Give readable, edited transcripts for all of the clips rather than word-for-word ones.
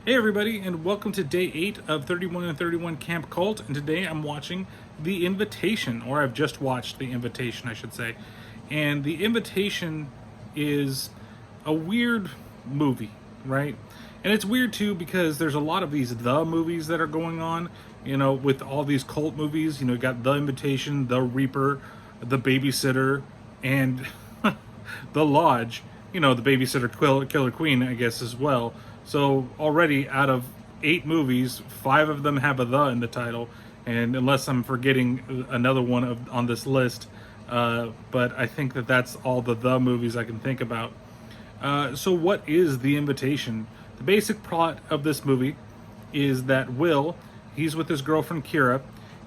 Hey everybody, and welcome to day 8 of 31 and 31 Camp Cult, and today I'm watching The Invitation, or I've just watched The Invitation, I should say. And The Invitation is a weird movie, right? And it's weird too because there's a lot of these The movies that are going on, with all these cult movies. You got The Invitation, The Reaper, The Babysitter, and The Lodge, the Babysitter Killer Queen, I guess, as well. So already out of 8 movies, 5 of them have a "the" in the title, and unless I'm forgetting another one on this list, but I think that's all the movies I can think about. So what is The Invitation? The basic plot of this movie is that Will, he's with his girlfriend Kira,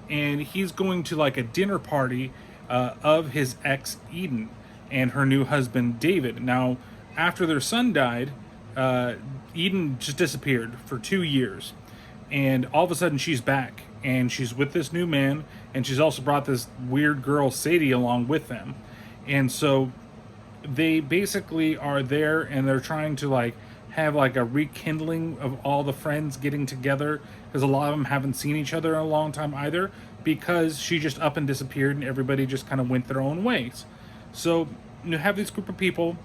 and he's going to like a dinner party of his ex Eden and her new husband David. Now, after their son died, Eden just disappeared for 2 years, and all of a sudden she's back, and she's with this new man, and she's also brought this weird girl Sadie along with them, and so they basically are there, and they're trying to like have like a rekindling of all the friends getting together because a lot of them haven't seen each other in a long time either, because she just up and disappeared and everybody just kind of went their own ways. So you have this group of people,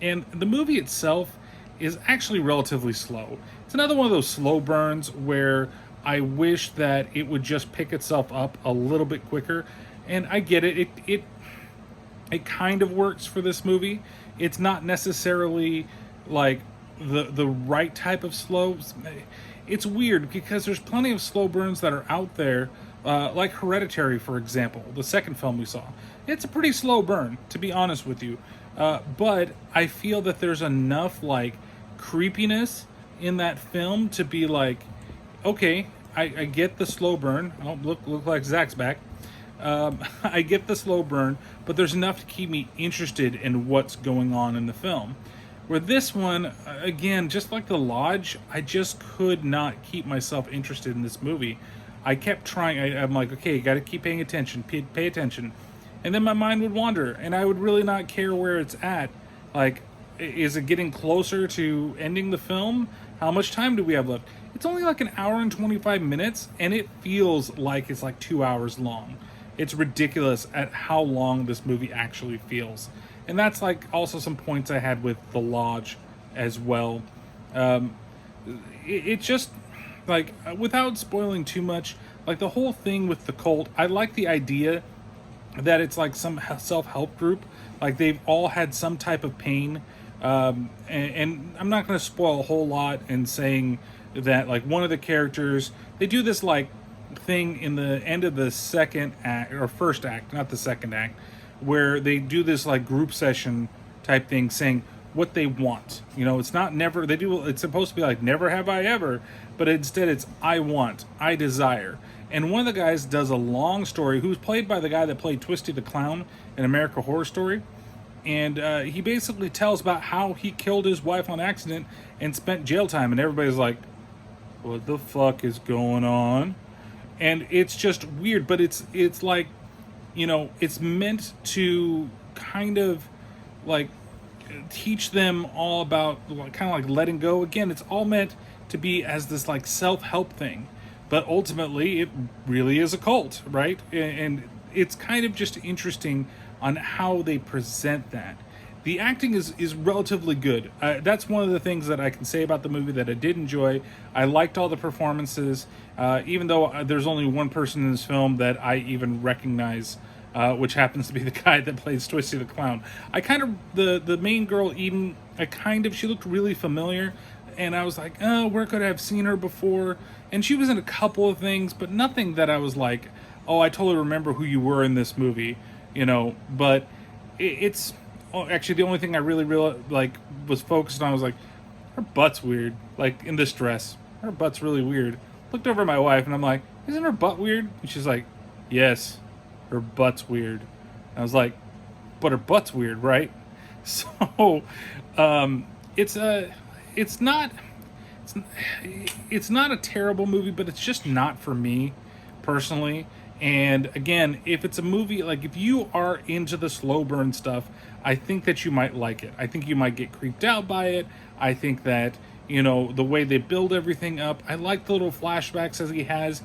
and the movie itself is actually relatively slow. It's another one of those slow burns where I wish that it would just pick itself up a little bit quicker. And I get it. It kind of works for this movie. It's not necessarily like the right type of slow. It's weird because there's plenty of slow burns that are out there, like Hereditary, for example, the second film we saw. It's a pretty slow burn, to be honest with you. But I feel that there's enough like creepiness in that film to be like, okay, I get the slow burn. Oh, look like Zach's back. I get the slow burn, but there's enough to keep me interested in what's going on in the film. Where this one, again, just like The Lodge, I just could not keep myself interested in this movie. I kept trying. I'm like, okay, you got to keep paying attention, pay attention. And then my mind would wander, and I would really not care where it's at. Like, is it getting closer to ending the film? How much time do we have left? It's only like an hour and 25 minutes, and it feels like it's like 2 hours long. It's ridiculous at how long this movie actually feels. And that's like also some points I had with The Lodge as well. It just, like, without spoiling too much, like the whole thing with the cult, I like the idea that it's like some self-help group, like they've all had some type of pain, and I'm not going to spoil a whole lot in saying that like one of the characters, they do this like thing in the end of the second act, or first act, not the second act, where they do this like group session type thing saying what they want. It's not never, it's supposed to be like never have I ever, but instead it's I want, I desire. And one of the guys does a long story, who's played by the guy that played Twisty the Clown in American Horror Story. And he basically tells about how he killed his wife on accident and spent jail time. And everybody's like, what the fuck is going on? And it's just weird, but it's like, it's meant to kind of like teach them all about kind of like letting go. Again, it's all meant to be as this like self-help thing. But ultimately, it really is a cult, right? And it's kind of just interesting on how they present that. The acting is relatively good. That's one of the things that I can say about the movie that I did enjoy. I liked all the performances, even though there's only one person in this film that I even recognize, which happens to be the guy that plays Twisty the Clown. I kind of, the main girl, Eden, she looked really familiar. And I was like, oh, where could I have seen her before? And she was in a couple of things, but nothing that I was like, oh, I totally remember who you were in this movie, But it's actually the only thing I really like was focused on was like, her butt's weird, like in this dress. Her butt's really weird. Looked over at my wife and I'm like, isn't her butt weird? And she's like, yes, her butt's weird. And I was like, but her butt's weird, right? So, it's not a terrible movie, but it's just not for me personally. And again, if it's a movie, like if you are into the slow burn stuff, I think that you might like it. I think you might get creeped out by it. I think that You know, the way they build everything up. I like the little flashbacks as he has.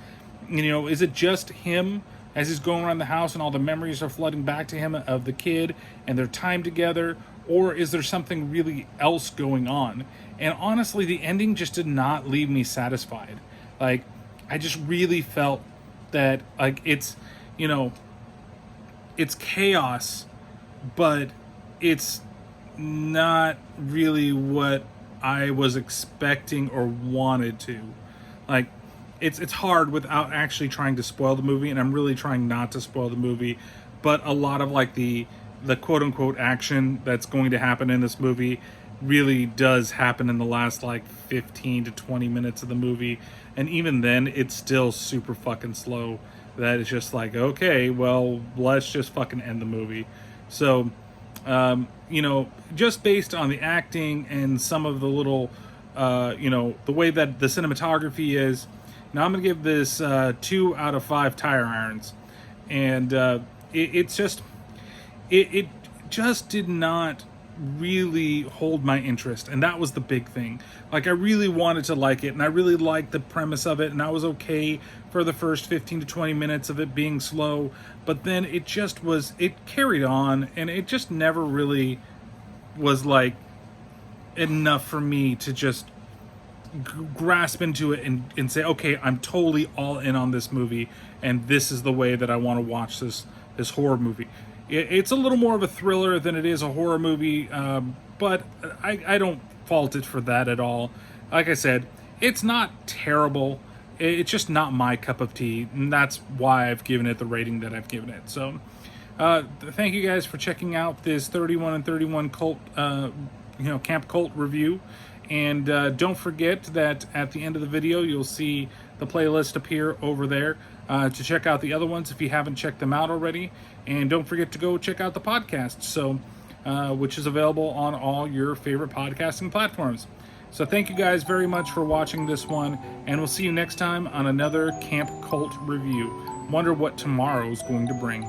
You know, is it just him as he's going around the house and all the memories are flooding back to him of the kid and their time together? Or is there something really else going on? And honestly, the ending just did not leave me satisfied. Like, I just really felt that, like, it's, you know, it's chaos, but it's not really what I was expecting or wanted to. Like, it's hard without actually trying to spoil the movie, and I'm really trying not to spoil the movie. But a lot of like the quote unquote action that's going to happen in this movie really does happen in the last like 15 to 20 minutes of the movie, and even then it's still super fucking slow. That it's just like, okay, well, let's just fucking end the movie. So you know, just based on the acting and some of the little, you know, the way that the cinematography is, now I'm gonna give this 2 out of 5 tire irons, and it's just, it just did not really hold my interest, and that was the big thing. Like, I really wanted to like it, and I really liked the premise of it, and I was okay for the first 15 to 20 minutes of it being slow, but then it just was, it carried on, and it just never really was like enough for me to just grasp into it and say, okay, I'm totally all in on this movie, and this is the way that I want to watch this horror movie. It's a little more of a thriller than it is a horror movie, but I don't fault it for that at all. Like I said, it's not terrible. It's just not my cup of tea, and that's why I've given it the rating that I've given it. So, thank you guys for checking out this 31 and 31 cult, Camp Cult review. And don't forget that at the end of the video, you'll see the playlist appear over there to check out the other ones if you haven't checked them out already. And don't forget to go check out the podcast, which is available on all your favorite podcasting platforms. So thank you guys very much for watching this one, and we'll see you next time on another Camp Cult review. Wonder what tomorrow's going to bring.